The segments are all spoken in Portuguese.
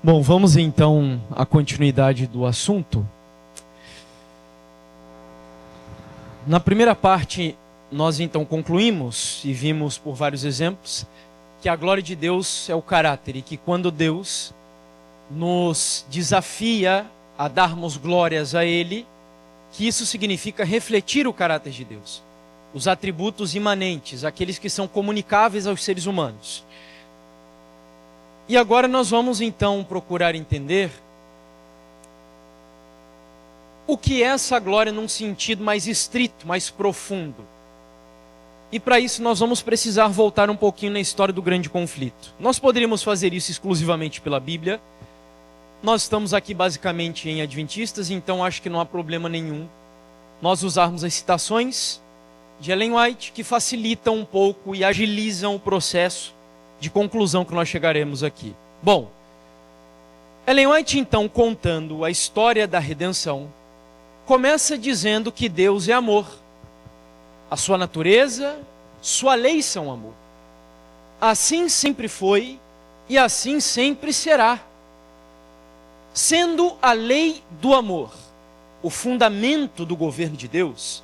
Bom, vamos então à continuidade do assunto. Na primeira parte, nós então concluímos e vimos por vários exemplos que a glória de Deus é o caráter e que quando Deus nos desafia a darmos glórias a Ele, que isso significa refletir o caráter de Deus, os atributos imanentes, aqueles que são comunicáveis aos seres humanos. E agora nós vamos então procurar entender o que é essa glória num sentido mais estrito, mais profundo. E para isso nós vamos precisar voltar um pouquinho na história do grande conflito. Nós poderíamos fazer isso exclusivamente pela Bíblia. Nós estamos aqui basicamente em Adventistas, então acho que não há problema nenhum nós usarmos as citações de Ellen White, que facilitam um pouco e agilizam o processo de conclusão que nós chegaremos aqui. Bom, Ellen White então, contando a história da redenção, começa dizendo que Deus é amor. A sua natureza, sua lei são amor. Assim sempre foi e assim sempre será. Sendo a lei do amor o fundamento do governo de Deus,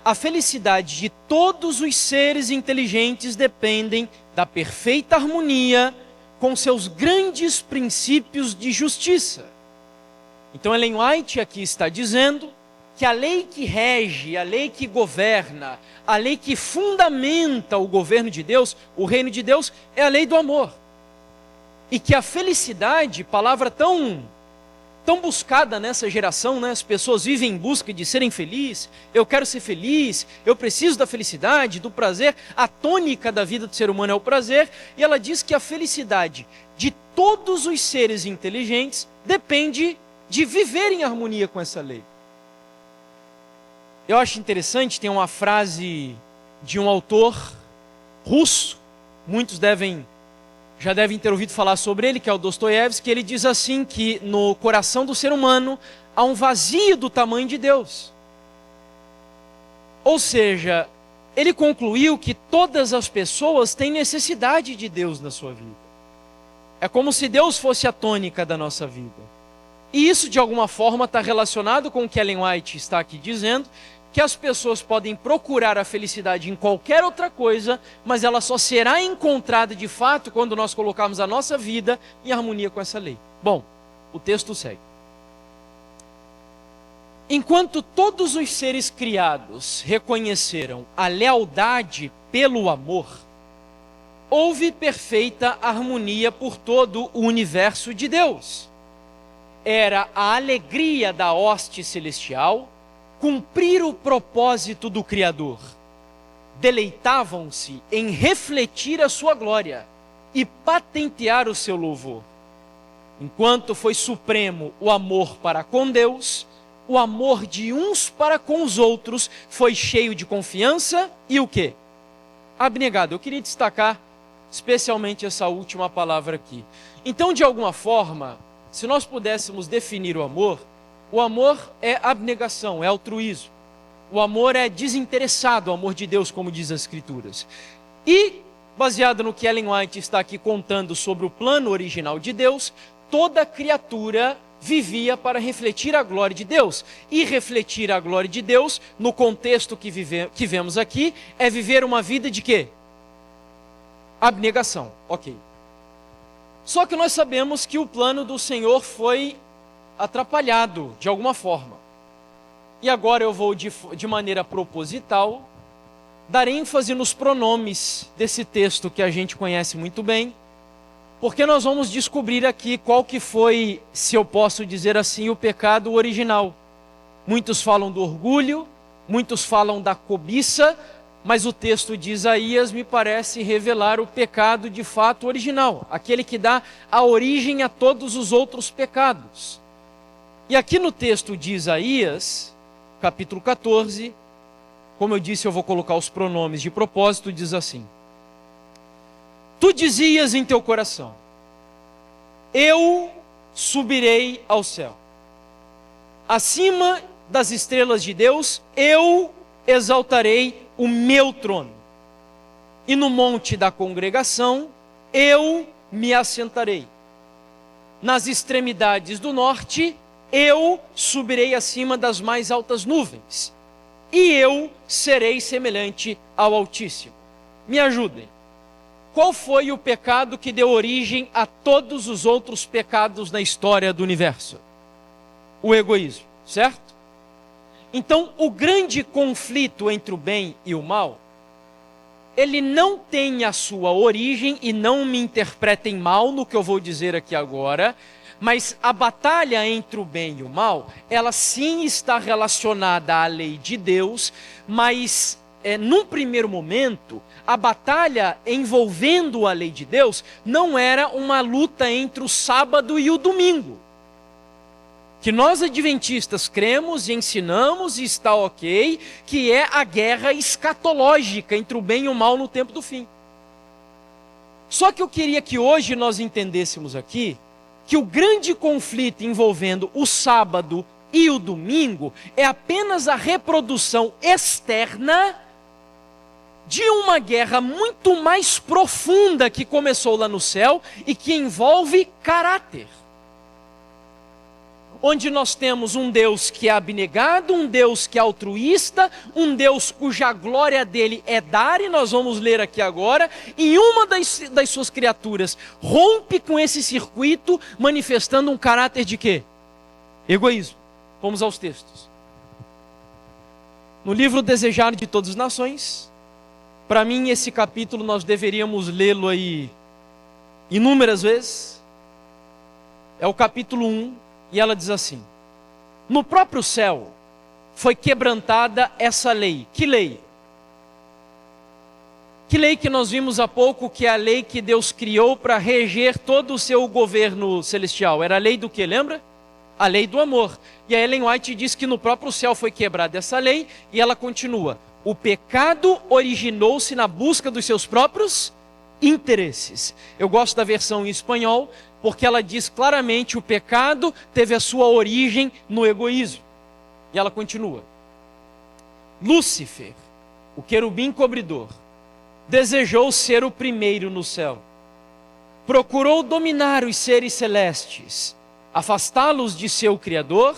a felicidade de todos os seres inteligentes dependem da perfeita harmonia com seus grandes princípios de justiça. Então Ellen White aqui está dizendo que a lei que rege, a lei que governa, a lei que fundamenta o governo de Deus, o reino de Deus, é a lei do amor. E que a felicidade, palavra tão buscada nessa geração, né? As pessoas vivem em busca de serem felizes. Eu quero ser feliz, eu preciso da felicidade, do prazer. A tônica da vida do ser humano é o prazer. E ela diz que a felicidade de todos os seres inteligentes depende de viver em harmonia com essa lei. Eu acho interessante, tem uma frase de um autor russo, muitos já devem ter ouvido falar sobre ele, que é o Dostoiévski, que ele diz assim, que no coração do ser humano há um vazio do tamanho de Deus. Ou seja, ele concluiu que todas as pessoas têm necessidade de Deus na sua vida. É como se Deus fosse a tônica da nossa vida. E isso de alguma forma está relacionado com o que Ellen White está aqui dizendo, que as pessoas podem procurar a felicidade em qualquer outra coisa, mas ela só será encontrada de fato quando nós colocarmos a nossa vida em harmonia com essa lei. Bom, o texto segue. Enquanto todos os seres criados reconheceram a lealdade pelo amor, houve perfeita harmonia por todo o universo de Deus. Era a alegria da hoste celestial cumprir o propósito do Criador. Deleitavam-se em refletir a sua glória e patentear o seu louvor. Enquanto foi supremo o amor para com Deus, o amor de uns para com os outros foi cheio de confiança e o quê? Abnegado. Eu queria destacar especialmente essa última palavra aqui. Então, de alguma forma, se nós pudéssemos definir o amor é abnegação, é altruísmo. O amor é desinteressado, o amor de Deus, como diz as Escrituras. E, baseado no que Ellen White está aqui contando sobre o plano original de Deus, toda criatura vivia para refletir a glória de Deus. E refletir a glória de Deus, no contexto que vemos aqui, é viver uma vida de quê? Abnegação, ok. Só que nós sabemos que o plano do Senhor foi atrapalhado de alguma forma. E agora eu vou de maneira proposital dar ênfase nos pronomes desse texto que a gente conhece muito bem, porque nós vamos descobrir aqui qual que foi, se eu posso dizer assim, o pecado original. Muitos falam do orgulho, muitos falam da cobiça, mas o texto de Isaías me parece revelar o pecado de fato original, aquele que dá a origem a todos os outros pecados. E aqui no texto de Isaías, capítulo 14, como eu disse, eu vou colocar os pronomes de propósito, diz assim: Tu dizias em teu coração, eu subirei ao céu. Acima das estrelas de Deus, eu exaltarei o meu trono. E no monte da congregação, eu me assentarei. nas extremidades do norte, eu subirei acima das mais altas nuvens, e eu serei semelhante ao Altíssimo. Me ajudem. Qual foi o pecado que deu origem a todos os outros pecados na história do universo? O egoísmo, certo? Então, o grande conflito entre o bem e o mal, ele não tem a sua origem, e não me interpretem mal no que eu vou dizer aqui agora, mas a batalha entre o bem e o mal, ela sim está relacionada à lei de Deus, mas num primeiro momento, a batalha envolvendo a lei de Deus não era uma luta entre o sábado e o domingo. Que nós adventistas cremos e ensinamos, e está ok, que é a guerra escatológica entre o bem e o mal no tempo do fim. Só que eu queria que hoje nós entendêssemos aqui que o grande conflito envolvendo o sábado e o domingo é apenas a reprodução externa de uma guerra muito mais profunda que começou lá no céu e que envolve caráter. Onde nós temos um Deus que é abnegado, um Deus que é altruísta, um Deus cuja glória dele é dar, e nós vamos ler aqui agora, e uma das suas criaturas rompe com esse circuito, manifestando um caráter de quê? Egoísmo. Vamos aos textos. No livro Desejado de Todas as Nações, para mim esse capítulo nós deveríamos lê-lo aí inúmeras vezes, é o capítulo 1, e ela diz assim: no próprio céu foi quebrantada essa lei. Que lei? Que lei que nós vimos há pouco, que é a lei que Deus criou para reger todo o seu governo celestial. Era a lei do que, lembra? A lei do amor. E a Ellen White diz que no próprio céu foi quebrada essa lei, e ela continua: o pecado originou-se na busca dos seus próprios interesses. Eu gosto da versão em espanhol, porque ela diz claramente: o pecado teve a sua origem no egoísmo. E ela continua: Lúcifer, o querubim cobridor, desejou ser o primeiro no céu. Procurou dominar os seres celestes, afastá-los de seu Criador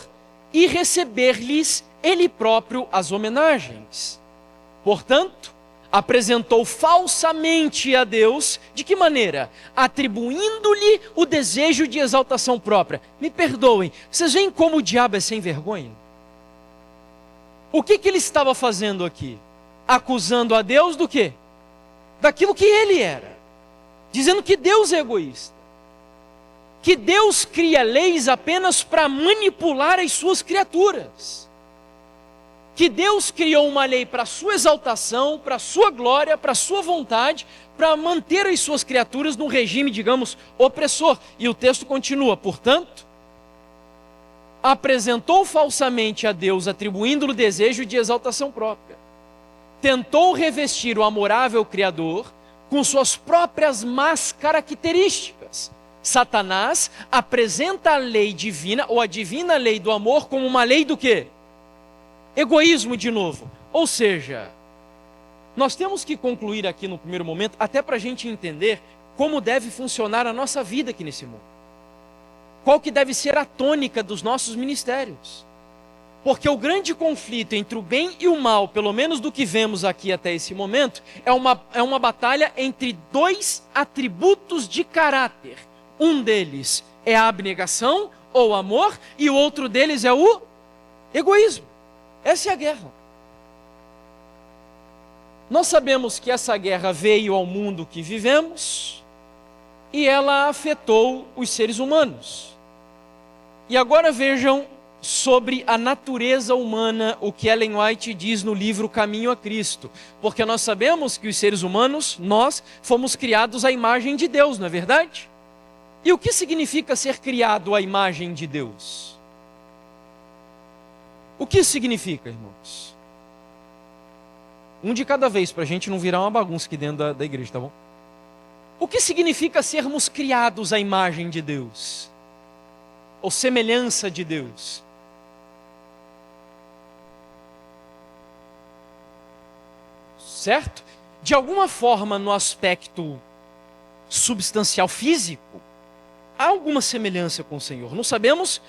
e receber-lhes ele próprio as homenagens. Portanto, apresentou falsamente a Deus. De que maneira? Atribuindo-lhe o desejo de exaltação própria. Me perdoem, vocês veem como o diabo é sem vergonha? O que ele estava fazendo aqui? Acusando a Deus do quê? Daquilo que ele era. Dizendo que Deus é egoísta. Que Deus cria leis apenas para manipular as suas criaturas. Que Deus criou uma lei para a sua exaltação, para a sua glória, para a sua vontade, para manter as suas criaturas num regime, digamos, opressor. E o texto continua: portanto, apresentou falsamente a Deus, atribuindo-lhe o desejo de exaltação própria. Tentou revestir o amorável Criador com suas próprias más características. Satanás apresenta a lei divina, ou a divina lei do amor, como uma lei do quê? Egoísmo de novo. Ou seja, nós temos que concluir aqui no primeiro momento, até para a gente entender como deve funcionar a nossa vida aqui nesse mundo. Qual que deve ser a tônica dos nossos ministérios. Porque o grande conflito entre o bem e o mal, pelo menos do que vemos aqui até esse momento, é uma batalha entre dois atributos de caráter. Um deles é a abnegação ou amor, e o outro deles é o egoísmo. Essa é a guerra. Nós sabemos que essa guerra veio ao mundo que vivemos e ela afetou os seres humanos. E agora vejam sobre a natureza humana o que Ellen White diz no livro Caminho a Cristo. Porque nós sabemos que os seres humanos, nós fomos criados à imagem de Deus, não é verdade? E o que significa ser criado à imagem de Deus? O que isso significa, irmãos? Um de cada vez, para a gente não virar uma bagunça aqui dentro da igreja, tá bom? O que significa sermos criados à imagem de Deus? Ou semelhança de Deus? Certo? De alguma forma, no aspecto substancial físico, há alguma semelhança com o Senhor. Não sabemos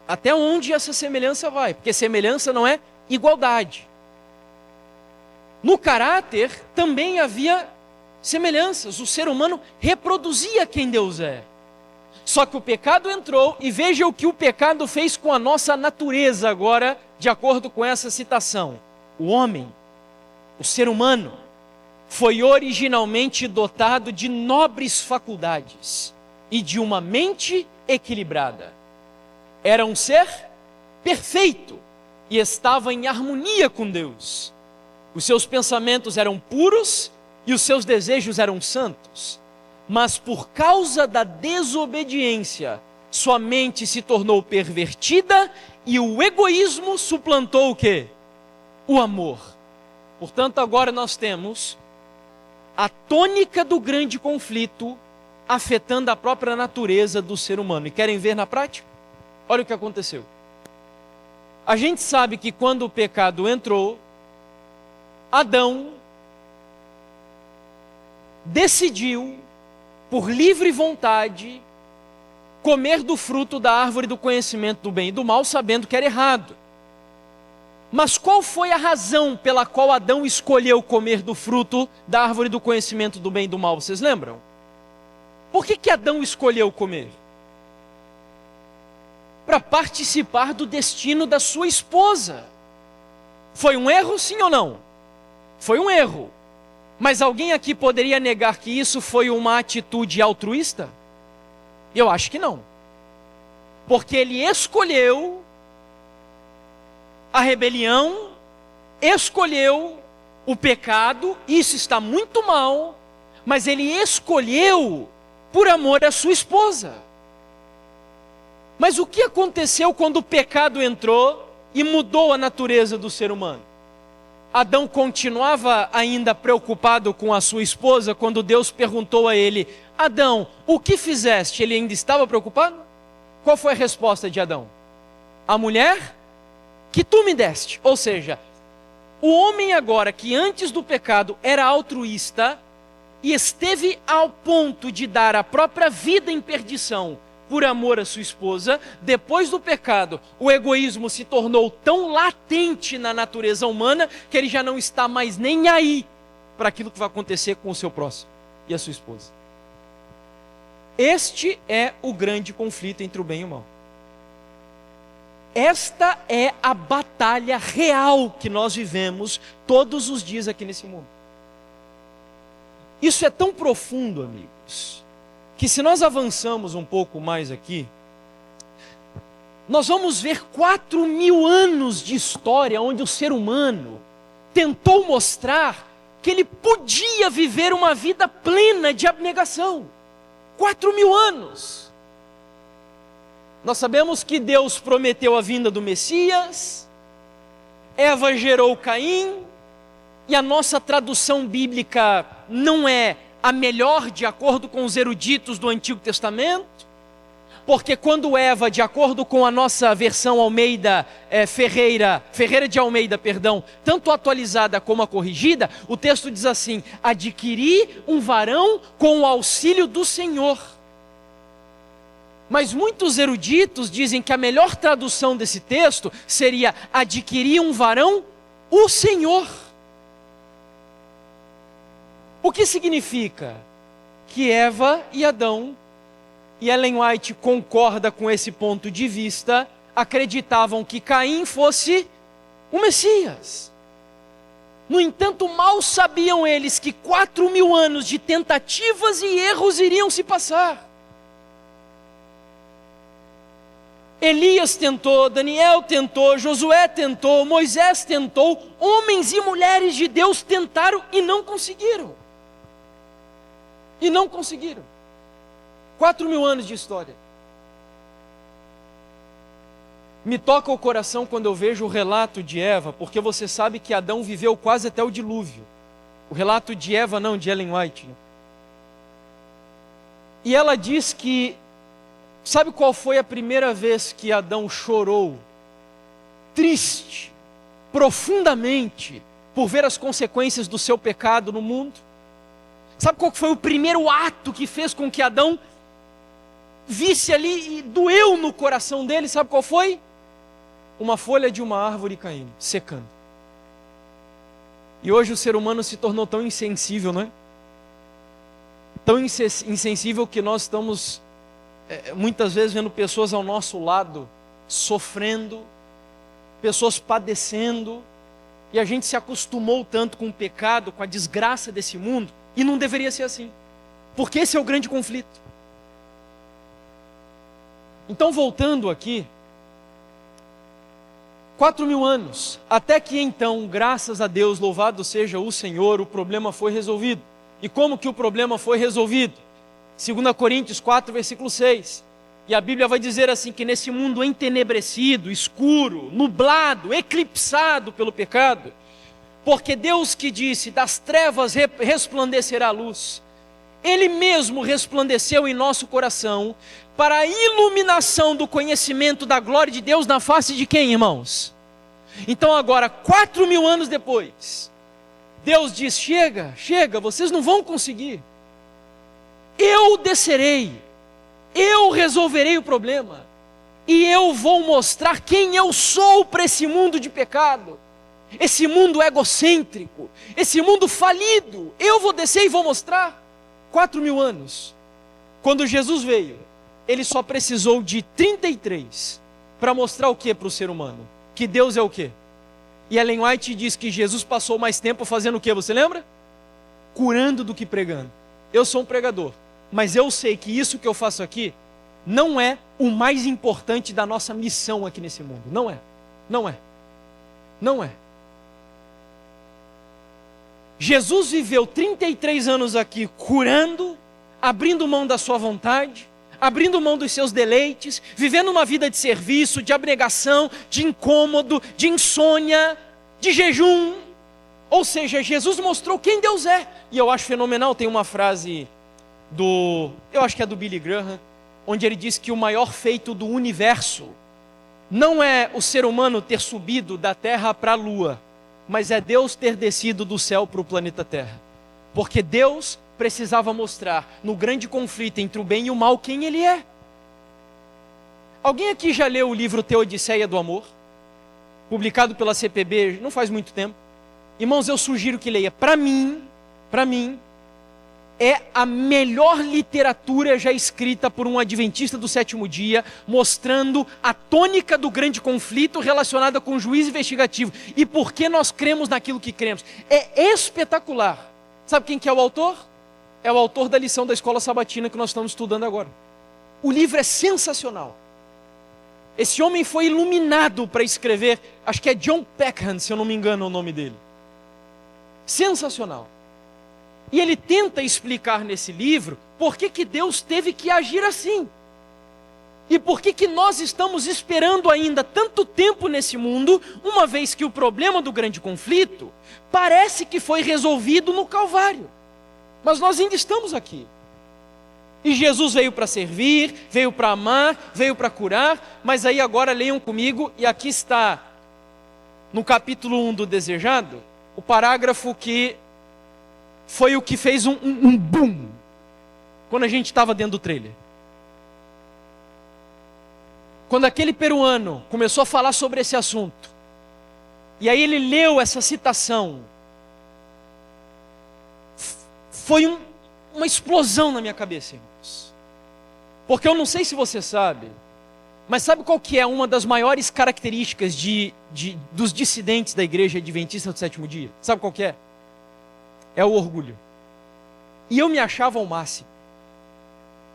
até onde essa semelhança vai, porque semelhança não é igualdade. No caráter também havia semelhanças. O ser humano reproduzia quem Deus é. Só que o pecado entrou, e veja o que o pecado fez com a nossa natureza agora, de acordo com essa citação. O homem, o ser humano, foi originalmente dotado de nobres faculdades e de uma mente equilibrada. Era um ser perfeito e estava em harmonia com Deus. Os seus pensamentos eram puros e os seus desejos eram santos. Mas por causa da desobediência, sua mente se tornou pervertida e o egoísmo suplantou o quê? O amor. Portanto, agora nós temos a tônica do grande conflito afetando a própria natureza do ser humano. E querem ver na prática? Olha o que aconteceu. A gente sabe que quando o pecado entrou, Adão decidiu, por livre vontade, comer do fruto da árvore do conhecimento do bem e do mal, sabendo que era errado. Mas qual foi a razão pela qual Adão escolheu comer do fruto da árvore do conhecimento do bem e do mal? Vocês lembram? Por que Adão escolheu comer? Para participar do destino da sua esposa. Foi um erro, sim ou não? Foi um erro. Mas alguém aqui poderia negar que isso foi uma atitude altruísta? Eu acho que não. Porque ele escolheu a rebelião, escolheu o pecado, isso está muito mal, mas ele escolheu por amor à sua esposa. Mas o que aconteceu quando o pecado entrou e mudou a natureza do ser humano? Adão continuava ainda preocupado com a sua esposa quando Deus perguntou a ele: Adão, o que fizeste? Ele ainda estava preocupado? Qual foi a resposta de Adão? A mulher que tu me deste. Ou seja, o homem agora que antes do pecado era altruísta e esteve ao ponto de dar a própria vida em perdição por amor à sua esposa, depois do pecado, o egoísmo se tornou tão latente na natureza humana que ele já não está mais nem aí para aquilo que vai acontecer com o seu próximo e a sua esposa. Este é o grande conflito entre o bem e o mal. Esta é a batalha real que nós vivemos todos os dias aqui nesse mundo. Isso é tão profundo, amigos, que se nós avançamos um pouco mais aqui, nós vamos ver 4.000 anos de história onde o ser humano tentou mostrar que ele podia viver uma vida plena de abnegação. 4.000 anos. Nós sabemos que Deus prometeu a vinda do Messias, Eva gerou Caim, e a nossa tradução bíblica não é a melhor de acordo com os eruditos do Antigo Testamento, porque quando Eva, de acordo com a nossa versão Almeida, Ferreira de Almeida, tanto atualizada como a corrigida, o texto diz assim: adquiri um varão com o auxílio do Senhor. Mas muitos eruditos dizem que a melhor tradução desse texto seria: adquirir um varão, o Senhor. O que significa? Que Eva e Adão, e Ellen White concorda com esse ponto de vista, acreditavam que Caim fosse o Messias. No entanto, mal sabiam eles que 4.000 anos de tentativas e erros iriam se passar. Elias tentou, Daniel tentou, Josué tentou, Moisés tentou, homens e mulheres de Deus tentaram e não conseguiram. E não conseguiram. 4.000 anos de história. Me toca o coração quando eu vejo o relato de Eva, porque você sabe que Adão viveu quase até o dilúvio. O relato de Eva não, de Ellen White. E ela diz que, sabe qual foi a primeira vez que Adão chorou? Triste, profundamente, por ver as consequências do seu pecado no mundo? Sabe qual foi o primeiro ato que fez com que Adão visse ali e doeu no coração dele, sabe qual foi? Uma folha de uma árvore caindo, secando. E hoje o ser humano se tornou tão insensível, não é? Tão insensível que nós estamos muitas vezes vendo pessoas ao nosso lado sofrendo, pessoas padecendo, e a gente se acostumou tanto com o pecado, com a desgraça desse mundo, e não deveria ser assim, porque esse é o grande conflito. Então, voltando aqui, 4.000 anos, até que então, graças a Deus, louvado seja o Senhor, o problema foi resolvido. E como que o problema foi resolvido? 2 Coríntios 4, versículo 6. E a Bíblia vai dizer assim, que nesse mundo entenebrecido, escuro, nublado, eclipsado pelo pecado, porque Deus que disse, das trevas resplandecerá a luz, Ele mesmo resplandeceu em nosso coração, para a iluminação do conhecimento da glória de Deus na face de quem, irmãos? Então agora, 4.000 anos depois, Deus diz, chega, vocês não vão conseguir. Eu descerei, eu resolverei o problema, e eu vou mostrar quem eu sou para esse mundo de pecado, esse mundo egocêntrico, esse mundo falido. Eu vou descer e vou mostrar. 4.000 anos. Quando Jesus veio, Ele só precisou de 33 para mostrar o que para o ser humano? Que Deus é o quê? E Ellen White diz que Jesus passou mais tempo fazendo o quê? Você lembra? Curando do que pregando. Eu sou um pregador, mas eu sei que isso que eu faço aqui não é o mais importante da nossa missão aqui nesse mundo. Não é. Jesus viveu 33 anos aqui curando, abrindo mão da sua vontade, abrindo mão dos seus deleites, vivendo uma vida de serviço, de abnegação, de incômodo, de insônia, de jejum. Ou seja, Jesus mostrou quem Deus é. E eu acho fenomenal, tem uma frase eu acho que é do Billy Graham, onde ele diz que o maior feito do universo não é o ser humano ter subido da terra para a lua, mas é Deus ter descido do céu para o planeta Terra. Porque Deus precisava mostrar no grande conflito entre o bem e o mal quem Ele é. Alguém aqui já leu o livro Teodiceia do Amor? Publicado pela CPB não faz muito tempo. Irmãos, eu sugiro que leia. Para mim, é a melhor literatura já escrita por um adventista do sétimo dia, mostrando a tônica do grande conflito relacionada com o juízo investigativo e por que nós cremos naquilo que cremos. É espetacular. Sabe quem que é o autor? É o autor da lição da escola sabatina que nós estamos estudando agora. O livro é sensacional. Esse homem foi iluminado para escrever, acho que é John Peckham, se eu não me engano o nome dele. Sensacional. E ele tenta explicar nesse livro por que Deus teve que agir assim. E por que nós estamos esperando ainda tanto tempo nesse mundo, uma vez que o problema do grande conflito parece que foi resolvido no Calvário. Mas nós ainda estamos aqui. E Jesus veio para servir, veio para amar, veio para curar, mas aí agora leiam comigo, e aqui está, no capítulo 1 do Desejado, o parágrafo que foi o que fez um boom, quando a gente estava dentro do trailer. Quando aquele peruano começou a falar sobre esse assunto, e aí ele leu essa citação, foi uma explosão na minha cabeça, irmãos. Porque eu não sei se você sabe, mas sabe qual que é uma das maiores características dos dissidentes da igreja adventista do sétimo dia? Sabe qual que é? É o orgulho. E eu me achava ao máximo.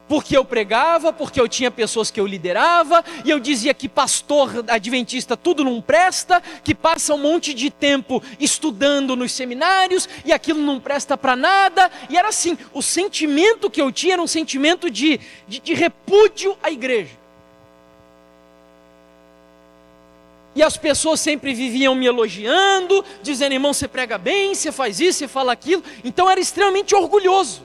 Porque eu pregava, porque eu tinha pessoas que eu liderava, e eu dizia que pastor adventista tudo não presta, que passa um monte de tempo estudando nos seminários, e aquilo não presta para nada. E era assim, o sentimento que eu tinha era um sentimento de repúdio à igreja. E as pessoas sempre viviam me elogiando, dizendo, irmão, você prega bem, você faz isso, você fala aquilo. Então eu era extremamente orgulhoso.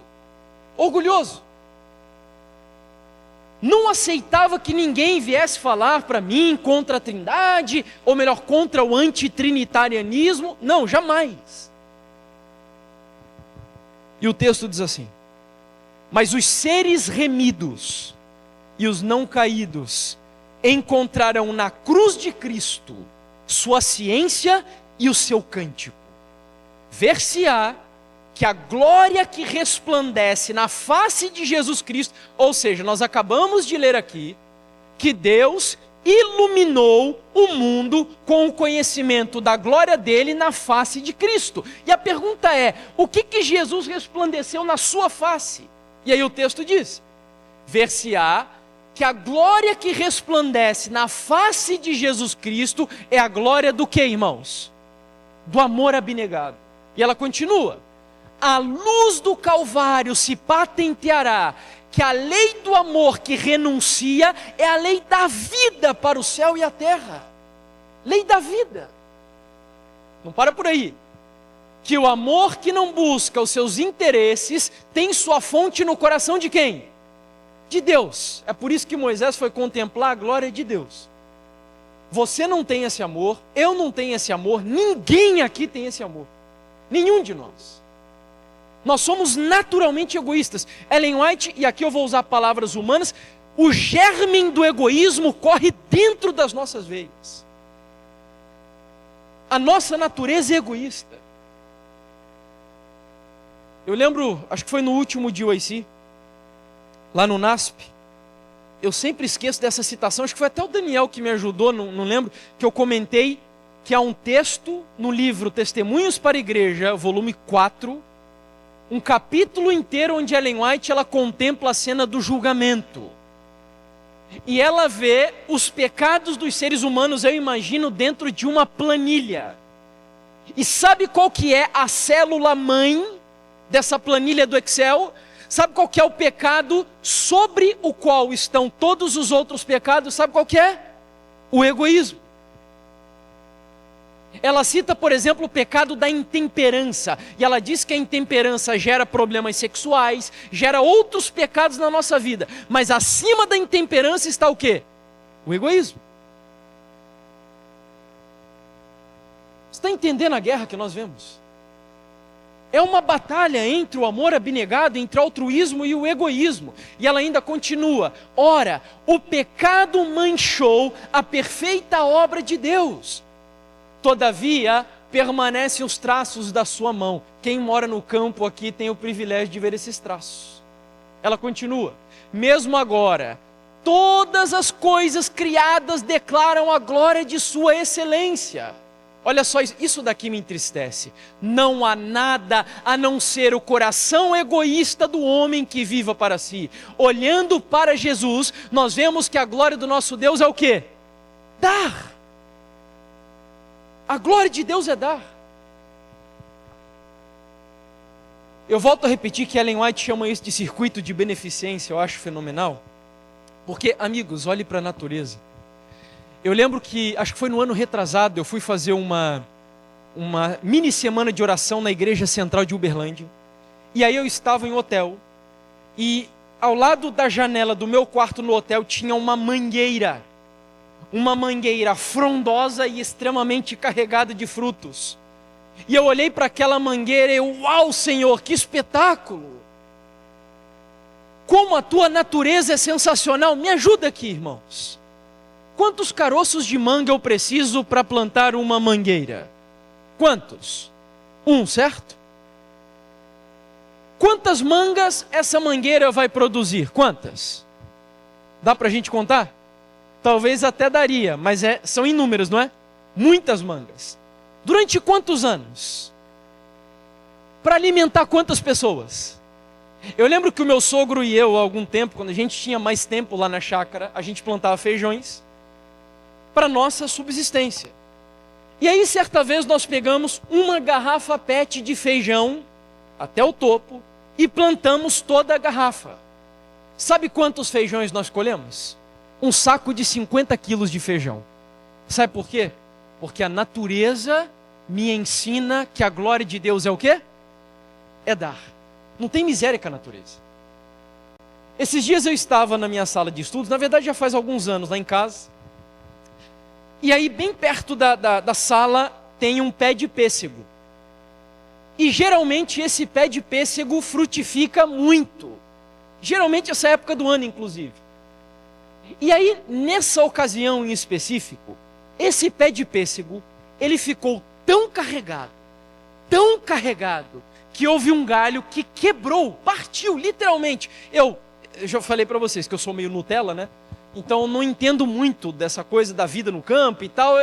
Não aceitava que ninguém viesse falar para mim contra a Trindade, ou melhor, contra o antitrinitarianismo. Não, jamais. E o texto diz assim: mas os seres remidos e os não caídos encontrarão na cruz de Cristo sua ciência e o seu cântico. Ver-se-á que a glória que resplandece na face de Jesus Cristo, ou seja, nós acabamos de ler aqui, que Deus iluminou o mundo com o conhecimento da glória dele na face de Cristo. E a pergunta é, o que Jesus resplandeceu na sua face? E aí o texto diz, ver-se-á que a glória que resplandece na face de Jesus Cristo é a glória do que, irmãos? Do amor abnegado. E ela continua, a luz do Calvário se patenteará que a lei do amor que renuncia é a lei da vida para o céu e a terra. Lei da vida. Não para por aí. Que o amor que não busca os seus interesses tem sua fonte no coração de quem? De Deus. É por isso que Moisés foi contemplar a glória de Deus. Você não tem esse amor, eu não tenho esse amor, ninguém aqui tem esse amor. Nenhum de nós. Nós somos naturalmente egoístas. Ellen White, e aqui eu vou usar palavras humanas, o germe do egoísmo corre dentro das nossas veias. A nossa natureza é egoísta. Eu lembro, acho que foi no último DYC, lá no NASP, eu sempre esqueço dessa citação, acho que foi até o Daniel que me ajudou, não lembro, que eu comentei que há um texto no livro Testemunhos para a Igreja, volume 4, um capítulo inteiro onde Ellen White ela contempla a cena do julgamento. E ela vê os pecados dos seres humanos, eu imagino, dentro de uma planilha. E sabe qual que é a célula mãe dessa planilha do Excel? Sabe qual que é o pecado sobre o qual estão todos os outros pecados? Sabe qual que é? O egoísmo. Ela cita, por exemplo, o pecado da intemperança. E ela diz que a intemperança gera problemas sexuais, gera outros pecados na nossa vida. Mas acima da intemperança está o quê? O egoísmo. Você está entendendo a guerra que nós vemos? É uma batalha entre o amor abnegado, entre o altruísmo e o egoísmo. E ela ainda continua. Ora, o pecado manchou a perfeita obra de Deus. Todavia, permanecem os traços da sua mão. Quem mora no campo aqui tem o privilégio de ver esses traços. Ela continua. Mesmo agora, todas as coisas criadas declaram a glória de sua excelência. Olha só, isso daqui me entristece. Não há nada a não ser o coração egoísta do homem que viva para si. Olhando para Jesus, nós vemos que a glória do nosso Deus é o quê? Dar. A glória de Deus é dar. Eu volto a repetir que Ellen White chama isso de circuito de beneficência, eu acho fenomenal. Porque, amigos, olhe para a natureza. Eu lembro que, acho que foi no ano retrasado, eu fui fazer uma mini semana de oração na igreja central de Uberlândia. E aí eu estava em hotel, e ao lado da janela do meu quarto no hotel tinha uma mangueira frondosa e extremamente carregada de frutos. E eu olhei para aquela mangueira e eu, uau, Senhor, que espetáculo! Como a tua natureza é sensacional! Me ajuda aqui, irmãos. Quantos caroços de manga eu preciso para plantar uma mangueira? Quantos? Um, certo? Quantas mangas essa mangueira vai produzir? Quantas? Dá para a gente contar? Talvez até daria, mas são inúmeras, não é? Muitas mangas. Durante quantos anos? Para alimentar quantas pessoas? Eu lembro que o meu sogro e eu, há algum tempo, quando a gente tinha mais tempo lá na chácara, a gente plantava feijões para nossa subsistência. E aí, certa vez, nós pegamos uma garrafa PET de feijão até o topo e plantamos toda a garrafa. Sabe quantos feijões nós colhemos? Um saco de 50 quilos de feijão. Sabe por quê? Porque a natureza me ensina que a glória de Deus é o quê? É dar. Não tem miséria com a natureza. Esses dias eu estava na minha sala de estudos, na verdade já faz alguns anos lá em casa. E aí bem perto da sala tem um pé de pêssego. E geralmente esse pé de pêssego frutifica muito. Geralmente essa época do ano, inclusive. E aí, nessa ocasião em específico, esse pé de pêssego, ele ficou tão carregado, que houve um galho que quebrou, partiu, literalmente. Eu já falei para vocês que eu sou meio Nutella, né? Então eu não entendo muito dessa coisa da vida no campo e tal.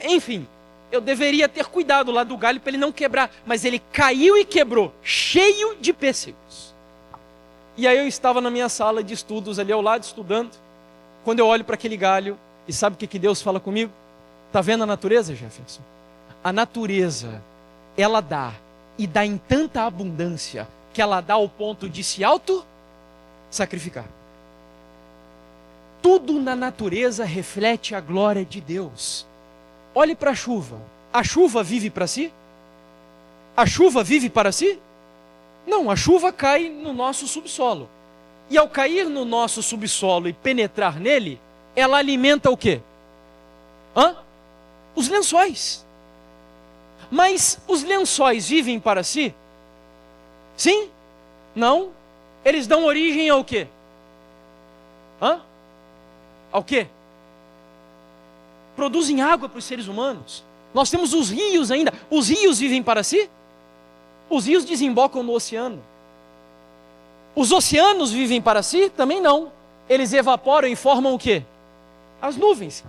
Enfim, eu deveria ter cuidado lá do galho para ele não quebrar. Mas ele caiu e quebrou, cheio de pêssegos. E aí eu estava na minha sala de estudos ali ao lado, estudando. Quando eu olho para aquele galho, e sabe o que Deus fala comigo? Está vendo a natureza, Jefferson? A natureza, ela dá, e dá em tanta abundância, que ela dá ao ponto de se auto-sacrificar. Tudo na natureza reflete a glória de Deus. Olhe para a chuva. A chuva vive para si? A chuva vive para si? Não, a chuva cai no nosso subsolo. E ao cair no nosso subsolo e penetrar nele, ela alimenta o quê? Os lençóis. Mas os lençóis vivem para si? Sim? Não? Eles dão origem ao quê? Ao quê? Produzem água para os seres humanos. Nós temos os rios ainda. Os rios vivem para si? Os rios desembocam no oceano. Os oceanos vivem para si? Também não. Eles evaporam e formam o quê? As nuvens.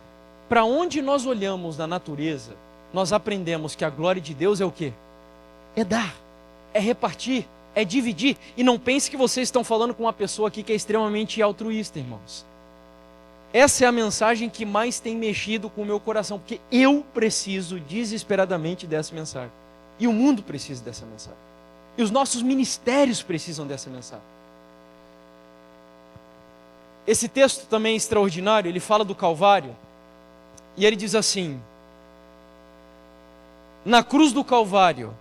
Para onde nós olhamos na natureza, nós aprendemos que a glória de Deus é o quê? É dar, é repartir, é dividir. E não pense que vocês estão falando com uma pessoa aqui que é extremamente altruísta, irmãos. Essa é a mensagem que mais tem mexido com o meu coração, porque eu preciso desesperadamente dessa mensagem. E o mundo precisa dessa mensagem. E os nossos ministérios precisam dessa mensagem. Esse texto também é extraordinário, ele fala do Calvário, e ele diz assim: na cruz do Calvário,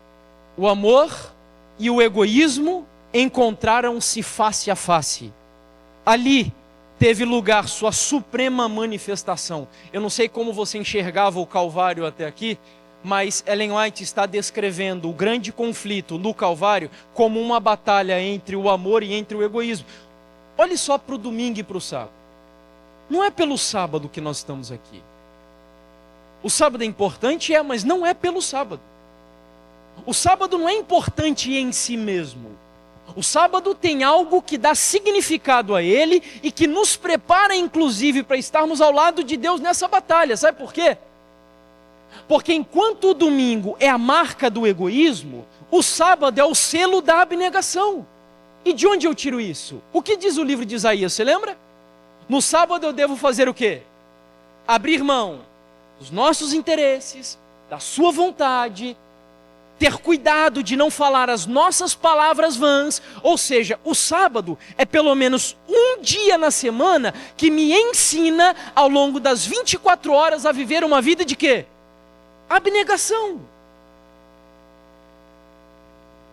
o amor e o egoísmo encontraram-se face a face. Ali teve lugar sua suprema manifestação. Eu não sei como você enxergava o Calvário até aqui, mas Ellen White está descrevendo o grande conflito no Calvário como uma batalha entre o amor e entre o egoísmo. Olhe só para o domingo e para o sábado. Não é pelo sábado que nós estamos aqui. O sábado é importante, mas não é pelo sábado. O sábado não é importante em si mesmo. O sábado tem algo que dá significado a ele e que nos prepara, inclusive, para estarmos ao lado de Deus nessa batalha. Sabe por quê? Porque enquanto o domingo é a marca do egoísmo, o sábado é o selo da abnegação. E de onde eu tiro isso? O que diz o livro de Isaías, você lembra? No sábado eu devo fazer o quê? Abrir mão dos nossos interesses, da sua vontade, ter cuidado de não falar as nossas palavras vãs. Ou seja, o sábado é pelo menos um dia na semana que me ensina ao longo das 24 horas a viver uma vida de quê? Abnegação.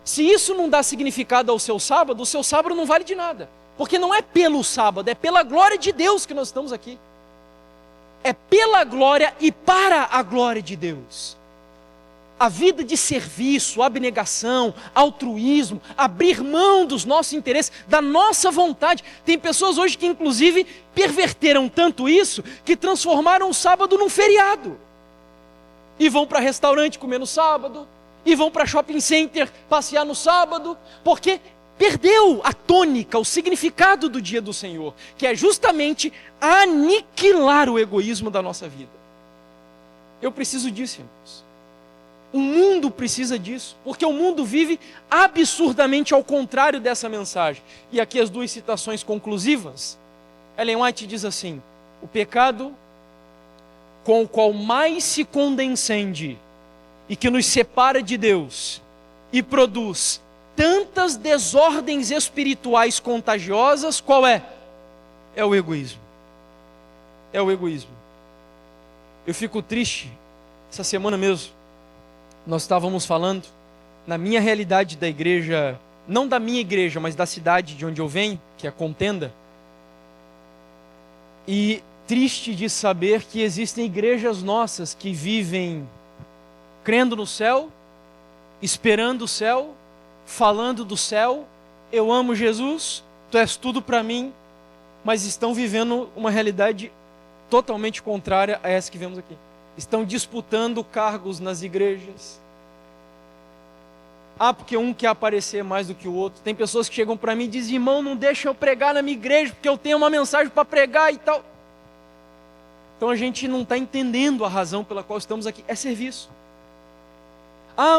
Se isso não dá significado ao seu sábado, o seu sábado não vale de nada. Porque não é pelo sábado, é pela glória de Deus que nós estamos aqui. É pela glória e para a glória de Deus. A vida de serviço, abnegação, altruísmo, abrir mão dos nossos interesses, da nossa vontade. Tem pessoas hoje que inclusive perverteram tanto isso, que transformaram o sábado num feriado. E vão para restaurante comer no sábado, e vão para shopping center passear no sábado, porque perdeu a tônica, o significado do dia do Senhor, que é justamente aniquilar o egoísmo da nossa vida. Eu preciso disso, irmãos. O mundo precisa disso, porque o mundo vive absurdamente ao contrário dessa mensagem. E aqui as duas citações conclusivas. Ellen White diz assim: o pecado com o qual mais se condescende e que nos separa de Deus e produz tantas desordens espirituais contagiosas, qual é? É o egoísmo. É o egoísmo. Eu fico triste, essa semana mesmo, nós estávamos falando, na minha realidade da igreja, não da minha igreja, mas da cidade de onde eu venho, que é Contenda, e triste de saber que existem igrejas nossas que vivem crendo no céu, esperando o céu, falando do céu, eu amo Jesus, tu és tudo para mim, mas estão vivendo uma realidade totalmente contrária a essa que vemos aqui. Estão disputando cargos nas igrejas. Porque um quer aparecer mais do que o outro. Tem pessoas que chegam para mim e dizem: irmão, não deixa eu pregar na minha igreja, porque eu tenho uma mensagem para pregar e tal. Então a gente não está entendendo a razão pela qual estamos aqui. É serviço.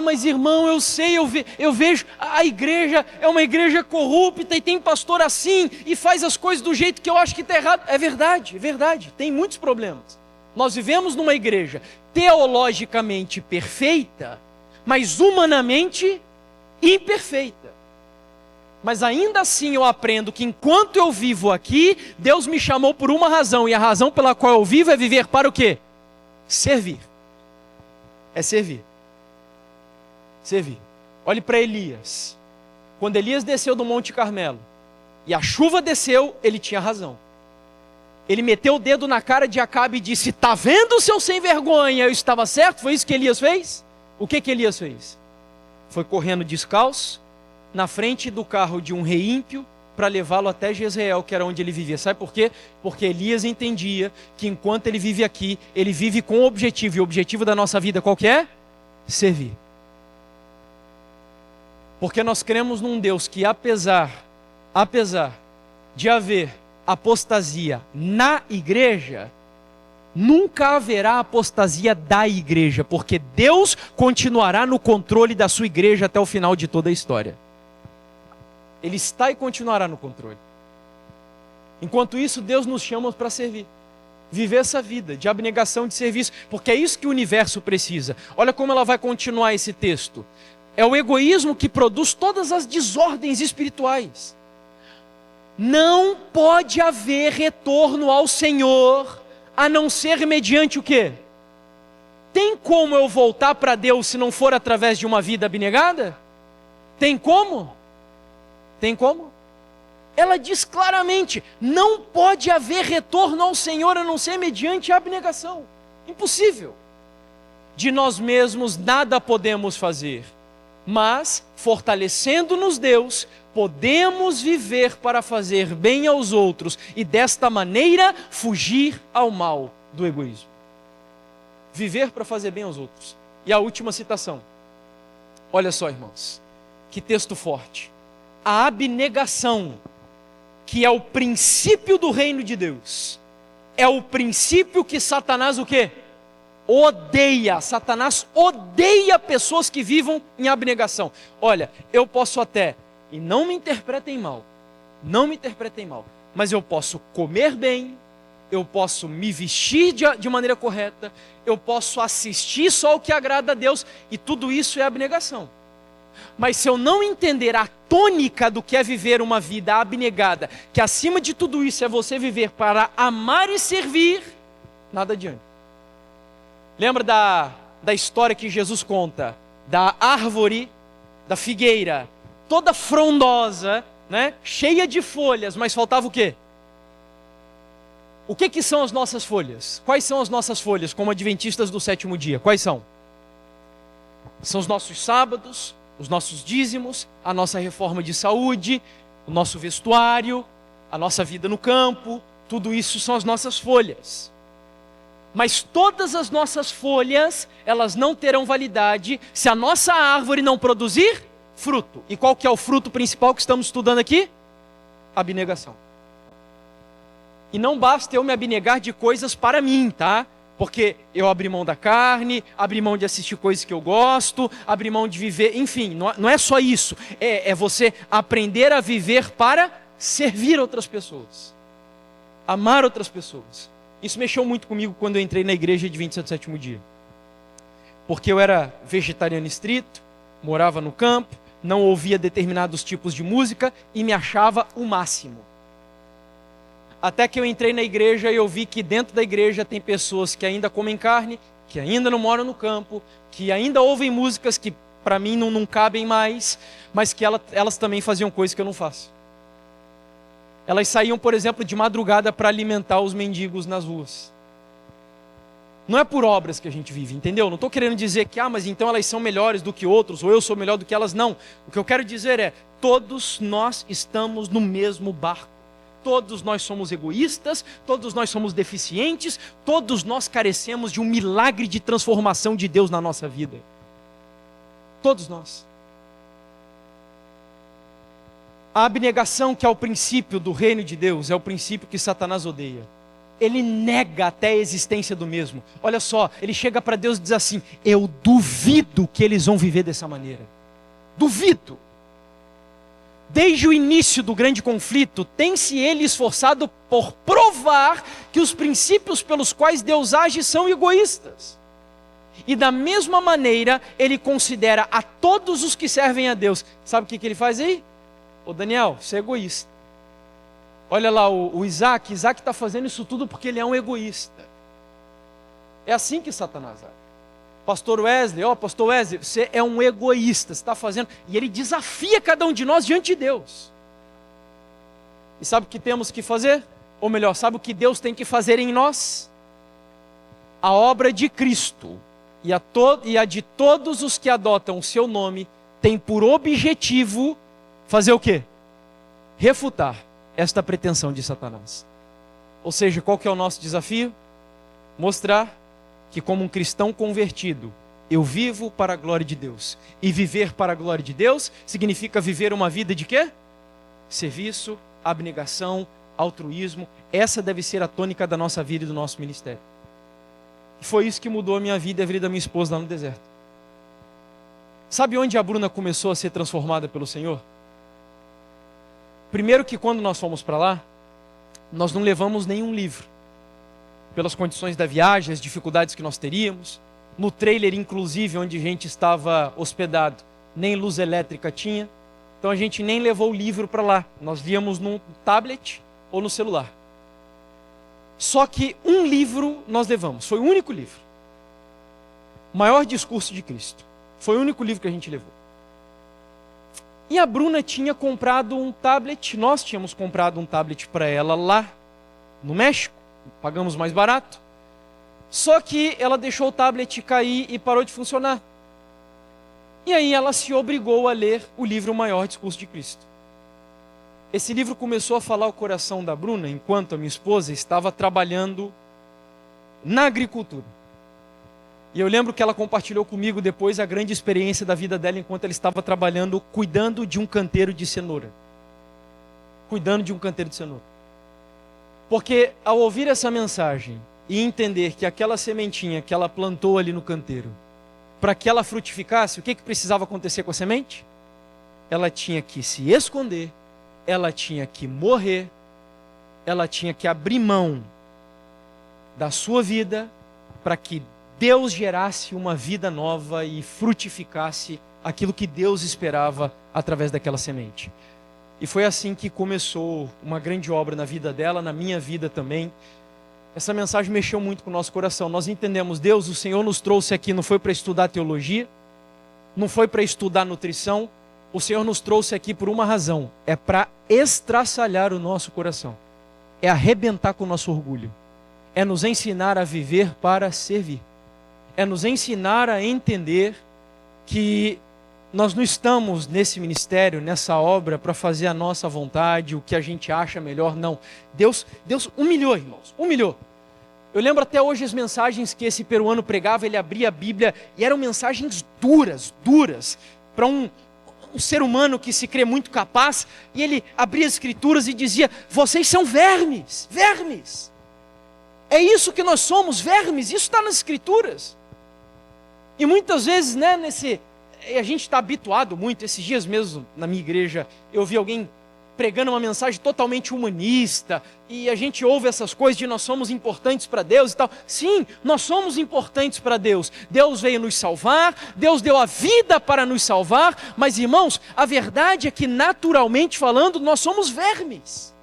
Mas irmão, eu sei, eu vejo, a igreja é uma igreja corrupta e tem pastor assim, e faz as coisas do jeito que eu acho que está errado. É verdade, tem muitos problemas. Nós vivemos numa igreja teologicamente perfeita, mas humanamente imperfeita. Mas ainda assim eu aprendo que enquanto eu vivo aqui, Deus me chamou por uma razão, e a razão pela qual eu vivo é viver para o quê? Servir. É servir. Servir. Olhe para Elias. Quando Elias desceu do Monte Carmelo e a chuva desceu, ele tinha razão. Ele meteu o dedo na cara de Acabe e disse: tá vendo, seu sem vergonha, eu estava certo? Foi isso que Elias fez? O que Elias fez? Foi correndo descalço na frente do carro de um rei ímpio para levá-lo até Jezreel, que era onde ele vivia. Sabe por quê? Porque Elias entendia que enquanto ele vive aqui, ele vive com um objetivo, e o objetivo da nossa vida qual que é? Servir. Porque nós cremos num Deus que apesar de haver apostasia na igreja, nunca haverá apostasia da igreja, porque Deus continuará no controle da sua igreja até o final de toda a história. Ele está e continuará no controle. Enquanto isso, Deus nos chama para servir. Viver essa vida de abnegação, de serviço, porque é isso que o universo precisa. Olha como ela vai continuar esse texto. É o egoísmo que produz todas as desordens espirituais. Não pode haver retorno ao Senhor, a não ser mediante o quê? Tem como eu voltar para Deus se não for através de uma vida abnegada? Tem como? Tem como? Ela diz claramente: não pode haver retorno ao Senhor a não ser mediante a abnegação. Impossível. De nós mesmos nada podemos fazer, mas, fortalecendo-nos Deus, podemos viver para fazer bem aos outros e desta maneira fugir ao mal do egoísmo. Viver para fazer bem aos outros. E a última citação. Olha só, irmãos, que texto forte. A abnegação, que é o princípio do reino de Deus, é o princípio que Satanás o quê? Odeia. Satanás odeia pessoas que vivam em abnegação. Olha, eu posso até, e não me interpretem mal, mas eu posso comer bem, eu posso me vestir de maneira correta, eu posso assistir só o que agrada a Deus, e tudo isso é abnegação. Mas se eu não entender a tônica do que é viver uma vida abnegada, que acima de tudo isso é você viver para amar e servir, nada adianta. Lembra da história que Jesus conta, da árvore, da figueira, toda frondosa, né? Cheia de folhas, mas faltava o quê? O que são as nossas folhas? Quais são as nossas folhas como adventistas do sétimo dia? Quais são? São os nossos sábados, os nossos dízimos, a nossa reforma de saúde, o nosso vestuário, a nossa vida no campo, tudo isso são as nossas folhas. Mas todas as nossas folhas, elas não terão validade se a nossa árvore não produzir fruto. E qual que é o fruto principal que estamos estudando aqui? Abnegação. E não basta eu me abnegar de coisas para mim, tá? Porque eu abri mão da carne, abri mão de assistir coisas que eu gosto, abri mão de viver, enfim, não é só isso. É você aprender a viver para servir outras pessoas. Amar outras pessoas. Isso mexeu muito comigo quando eu entrei na igreja Adventista do sétimo dia. Porque eu era vegetariano estrito, morava no campo, não ouvia determinados tipos de música e me achava o máximo. Até que eu entrei na igreja e eu vi que dentro da igreja tem pessoas que ainda comem carne, que ainda não moram no campo, que ainda ouvem músicas que para mim não cabem mais, mas que elas também faziam coisas que eu não faço. Elas saíam, por exemplo, de madrugada para alimentar os mendigos nas ruas. Não é por obras que a gente vive, entendeu? Não estou querendo dizer que, mas então elas são melhores do que outros, ou eu sou melhor do que elas, não. O que eu quero dizer é, todos nós estamos no mesmo barco. Todos nós somos egoístas, todos nós somos deficientes, todos nós carecemos de um milagre de transformação de Deus na nossa vida. Todos nós. A abnegação, que é o princípio do reino de Deus, é o princípio que Satanás odeia. Ele nega até a existência do mesmo. Olha só, ele chega para Deus e diz assim: eu duvido que eles vão viver dessa maneira. Duvido. Desde o início do grande conflito, tem-se ele esforçado por provar que os princípios pelos quais Deus age são egoístas. E da mesma maneira, ele considera a todos os que servem a Deus. Sabe o que ele faz aí? Ô Daniel, você é egoísta. Olha lá o Isaac está fazendo isso tudo porque ele é um egoísta. É assim que Satanás age. Pastor Wesley, Pastor Wesley, você é um egoísta, você está fazendo... E ele desafia cada um de nós diante de Deus. E sabe o que temos que fazer? Ou melhor, sabe o que Deus tem que fazer em nós? A obra de Cristo e a de todos os que adotam o seu nome tem por objetivo fazer o quê? Refutar esta pretensão de Satanás. Ou seja, qual que é o nosso desafio? Mostrar que como um cristão convertido, eu vivo para a glória de Deus. E viver para a glória de Deus significa viver uma vida de quê? Serviço, abnegação, altruísmo. Essa deve ser a tônica da nossa vida e do nosso ministério. E foi isso que mudou a minha vida e a vida da minha esposa lá no deserto. Sabe onde a Bruna começou a ser transformada pelo Senhor? Primeiro que quando nós fomos para lá, nós não levamos nenhum livro. Pelas condições da viagem, as dificuldades que nós teríamos. No trailer, inclusive, onde a gente estava hospedado, nem luz elétrica tinha. Então a gente nem levou o livro para lá. Nós líamos no tablet ou no celular. Só que um livro nós levamos. Foi o único livro. O maior discurso de Cristo. Foi o único livro que a gente levou. E a Bruna tinha comprado um tablet. Nós tínhamos comprado um tablet para ela lá no México. Pagamos mais barato. Só que ela deixou o tablet cair e parou de funcionar. E aí ela se obrigou a ler o livro O Maior Discurso de Cristo. Esse livro começou a falar o coração da Bruna enquanto a minha esposa estava trabalhando na agricultura. E eu lembro que ela compartilhou comigo depois a grande experiência da vida dela enquanto ela estava trabalhando, cuidando de um canteiro de cenoura. Cuidando de um canteiro de cenoura. Porque ao ouvir essa mensagem e entender que aquela sementinha que ela plantou ali no canteiro, para que ela frutificasse, o que precisava acontecer com a semente? Ela tinha que se esconder, ela tinha que morrer, ela tinha que abrir mão da sua vida para que Deus gerasse uma vida nova e frutificasse aquilo que Deus esperava através daquela semente. E foi assim que começou uma grande obra na vida dela, na minha vida também. Essa mensagem mexeu muito com o nosso coração. Nós entendemos, Deus, o Senhor nos trouxe aqui, não foi para estudar teologia, não foi para estudar nutrição, o Senhor nos trouxe aqui por uma razão, é para estraçalhar o nosso coração, é arrebentar com o nosso orgulho, é nos ensinar a viver para servir, é nos ensinar a entender que nós não estamos nesse ministério, nessa obra, para fazer a nossa vontade, o que a gente acha melhor, não. Deus humilhou, irmãos, humilhou. Eu lembro até hoje as mensagens que esse peruano pregava, ele abria a Bíblia, e eram mensagens duras, para um ser humano que se crê muito capaz, e ele abria as escrituras e dizia, vocês são vermes, vermes. É isso que nós somos, vermes, isso está nas escrituras. E muitas vezes, né, a gente está habituado muito, esses dias mesmo na minha igreja, eu vi alguém pregando uma mensagem totalmente humanista, e a gente ouve essas coisas de nós somos importantes para Deus e tal. Sim, nós somos importantes para Deus. Deus veio nos salvar, Deus deu a vida para nos salvar, mas irmãos, a verdade é que naturalmente falando, nós somos vermes.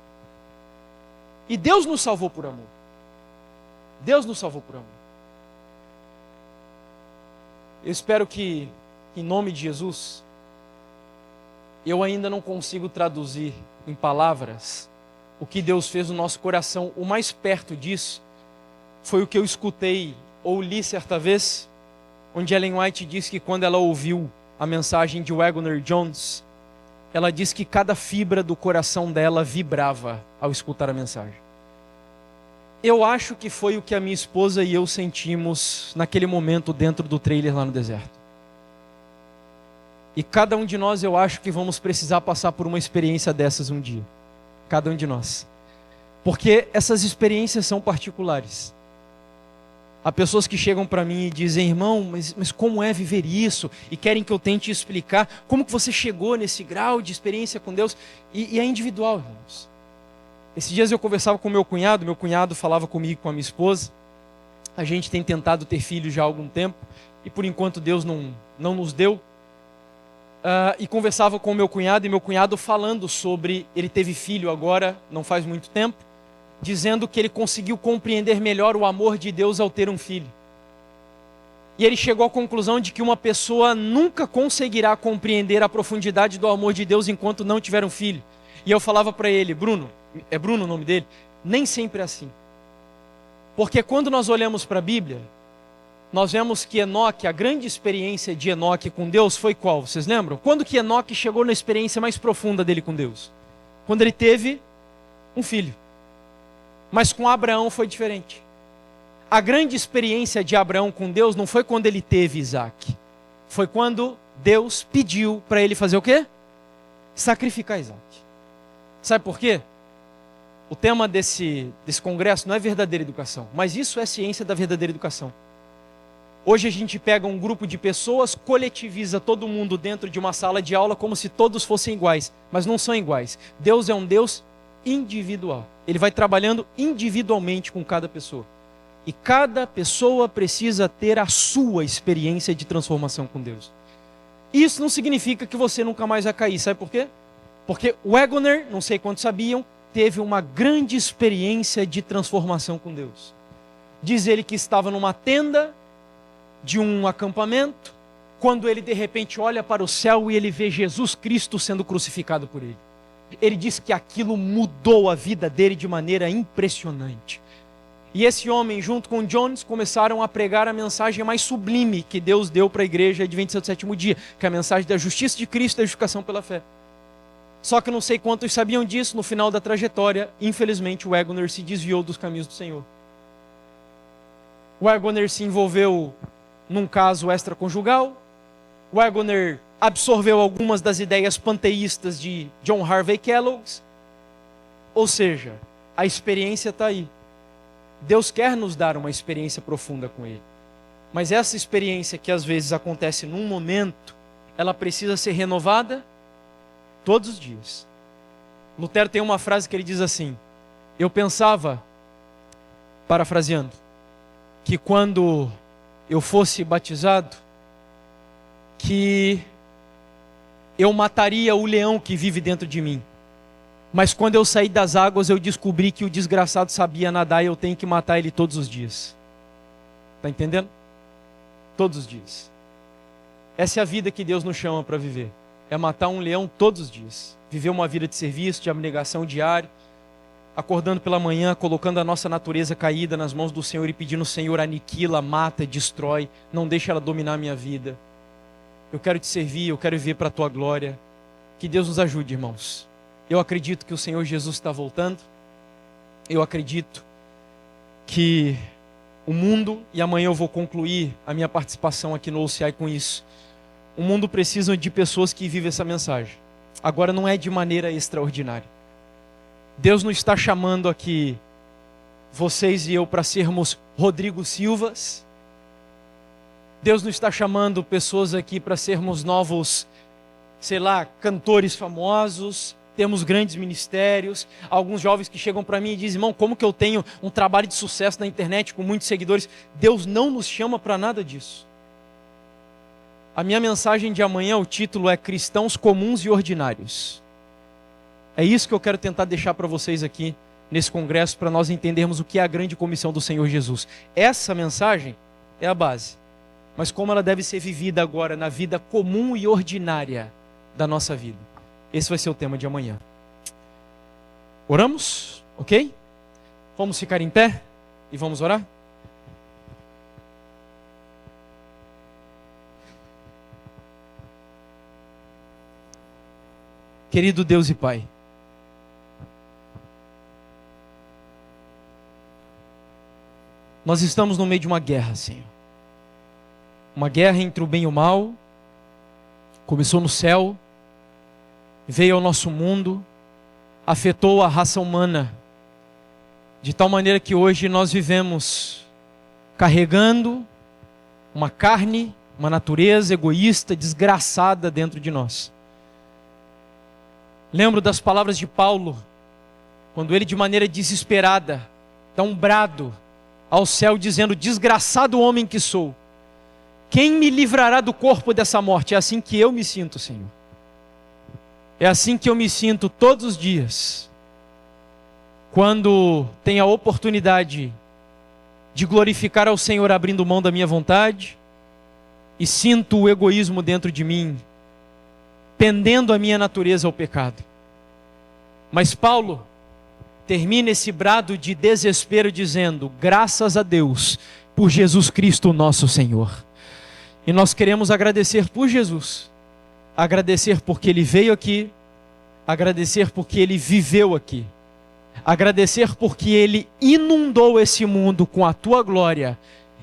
E Deus nos salvou por amor. Deus nos salvou por amor. Eu espero que, em nome de Jesus, eu ainda não consigo traduzir em palavras o que Deus fez no nosso coração. O mais perto disso foi o que eu escutei ou li certa vez, onde Ellen White disse que quando ela ouviu a mensagem de Wagner Jones, ela diz que cada fibra do coração dela vibrava ao escutar a mensagem. Eu acho que foi o que a minha esposa e eu sentimos naquele momento dentro do trailer lá no deserto. E cada um de nós, eu acho que vamos precisar passar por uma experiência dessas um dia. Cada um de nós. Porque essas experiências são particulares. Há pessoas que chegam para mim e dizem, irmão, mas como é viver isso? E querem que eu tente explicar como que você chegou nesse grau de experiência com Deus. E é individual, irmãos. Esses dias eu conversava com meu cunhado falava comigo e com a minha esposa. A gente tem tentado ter filhos já há algum tempo, e por enquanto Deus não nos deu. E conversava com o meu cunhado, e meu cunhado falando sobre, ele teve filho agora, não faz muito tempo, dizendo que ele conseguiu compreender melhor o amor de Deus ao ter um filho. E ele chegou à conclusão de que uma pessoa nunca conseguirá compreender a profundidade do amor de Deus enquanto não tiver um filho. E eu falava para ele, Bruno, é Bruno o nome dele? Nem sempre é assim. Porque quando nós olhamos para a Bíblia, nós vemos que Enoque, a grande experiência de Enoque com Deus foi qual? Vocês lembram? Quando que Enoque chegou na experiência mais profunda dele com Deus? Quando ele teve um filho. Mas com Abraão foi diferente. A grande experiência de Abraão com Deus não foi quando ele teve Isaac. Foi quando Deus pediu para ele fazer o quê? Sacrificar Isaac. Sabe por quê? O tema desse congresso não é verdadeira educação, mas isso é ciência da verdadeira educação. Hoje a gente pega um grupo de pessoas, coletiviza todo mundo dentro de uma sala de aula como se todos fossem iguais, mas não são iguais. Deus é um Deus individual. Ele vai trabalhando individualmente com cada pessoa. E cada pessoa precisa ter a sua experiência de transformação com Deus. Isso não significa que você nunca mais vai cair, sabe por quê? Porque o Wagoner, não sei quantos sabiam, teve uma grande experiência de transformação com Deus. Diz ele que estava numa tenda de um acampamento, quando ele de repente olha para o céu e ele vê Jesus Cristo sendo crucificado por ele. Ele diz que aquilo mudou a vida dele de maneira impressionante. E esse homem, junto com Jones, começaram a pregar a mensagem mais sublime que Deus deu para a igreja adventista do sétimo dia, que é a mensagem da justiça de Cristo e da justificação pela fé. Só que não sei quantos sabiam disso, no final da trajetória, infelizmente o Wagoner se desviou dos caminhos do Senhor. O Wagoner se envolveu num caso extraconjugal. O Wagoner absorveu algumas das ideias panteístas de John Harvey Kellogg. Ou seja, a experiência está aí. Deus quer nos dar uma experiência profunda com Ele. Mas essa experiência que às vezes acontece num momento, ela precisa ser renovada todos os dias. Lutero tem uma frase que ele diz assim: eu pensava, parafraseando, que quando eu fosse batizado, que eu mataria o leão que vive dentro de mim. Mas quando eu saí das águas, eu descobri que o desgraçado sabia nadar e eu tenho que matar ele todos os dias. Está entendendo? Todos os dias. Essa é a vida que Deus nos chama para viver. É matar um leão todos os dias. Viver uma vida de serviço, de abnegação diária. Acordando pela manhã, colocando a nossa natureza caída nas mãos do Senhor e pedindo: Senhor, aniquila, mata, destrói. Não deixa ela dominar a minha vida. Eu quero te servir, eu quero viver para a tua glória. Que Deus nos ajude, irmãos. Eu acredito que o Senhor Jesus está voltando. Eu acredito que o mundo, e amanhã eu vou concluir a minha participação aqui no OCI com isso. O mundo precisa de pessoas que vivem essa mensagem. Agora não é de maneira extraordinária. Deus não está chamando aqui vocês e eu para sermos Rodrigo Silvas. Deus não está chamando pessoas aqui para sermos novos, sei lá, cantores famosos. Temos grandes ministérios, alguns jovens que chegam para mim e dizem: irmão, como que eu tenho um trabalho de sucesso na internet com muitos seguidores? Deus não nos chama para nada disso. A minha mensagem de amanhã, o título é Cristãos Comuns e Ordinários. É isso que eu quero tentar deixar para vocês aqui nesse congresso, para nós entendermos o que é a grande comissão do Senhor Jesus. Essa mensagem é a base, mas como ela deve ser vivida agora na vida comum e ordinária da nossa vida. Esse vai ser o tema de amanhã. Oramos? Ok? Vamos ficar em pé e vamos orar? Querido Deus e Pai, nós estamos no meio de uma guerra, Senhor. Uma guerra entre o bem e o mal. Começou no céu, veio ao nosso mundo, afetou a raça humana, de tal maneira que hoje nós vivemos carregando uma carne, uma natureza egoísta, desgraçada dentro de nós. Lembro das palavras de Paulo, quando ele de maneira desesperada dá um brado ao céu dizendo: desgraçado homem que sou, quem me livrará do corpo dessa morte? É assim que eu me sinto, Senhor. É assim que eu me sinto todos os dias, quando tenho a oportunidade de glorificar ao Senhor abrindo mão da minha vontade, e sinto o egoísmo dentro de mim, pendendo a minha natureza ao pecado. Mas Paulo termina esse brado de desespero dizendo: graças a Deus por Jesus Cristo nosso Senhor. E nós queremos agradecer por Jesus, agradecer porque Ele veio aqui, agradecer porque Ele viveu aqui, agradecer porque Ele inundou esse mundo com a Tua glória,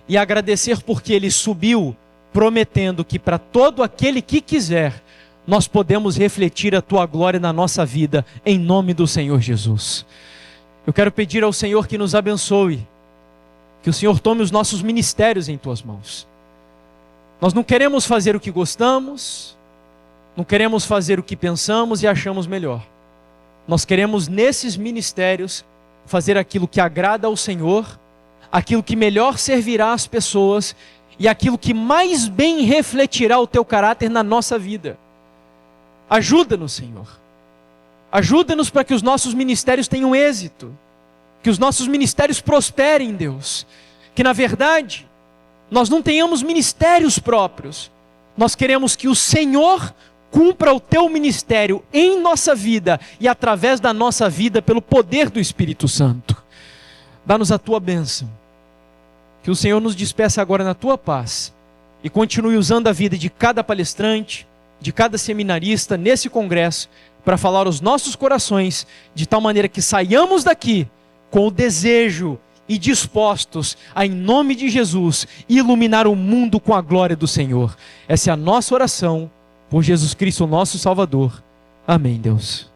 e agradecer porque Ele subiu, prometendo que para todo aquele que quiser, nós podemos refletir a Tua glória na nossa vida, em nome do Senhor Jesus. Eu quero pedir ao Senhor que nos abençoe, que o Senhor tome os nossos ministérios em Tuas mãos. Nós não queremos fazer o que gostamos, não queremos fazer o que pensamos e achamos melhor. Nós queremos nesses ministérios fazer aquilo que agrada ao Senhor, aquilo que melhor servirá às pessoas e aquilo que mais bem refletirá o Teu caráter na nossa vida. Ajuda-nos, Senhor. Ajuda-nos para que os nossos ministérios tenham êxito, que os nossos ministérios prosperem, Deus. Que na verdade nós não tenhamos ministérios próprios. Nós queremos que o Senhor cumpra o Teu ministério em nossa vida e através da nossa vida pelo poder do Espírito Santo. Dá-nos a Tua bênção. Que o Senhor nos despeça agora na Tua paz e continue usando a vida de cada palestrante, de cada seminarista nesse congresso para falar aos nossos corações de tal maneira que saiamos daqui com o desejo e dispostos a, em nome de Jesus, iluminar o mundo com a glória do Senhor. Essa é a nossa oração por Jesus Cristo, nosso Salvador. Amém, Deus.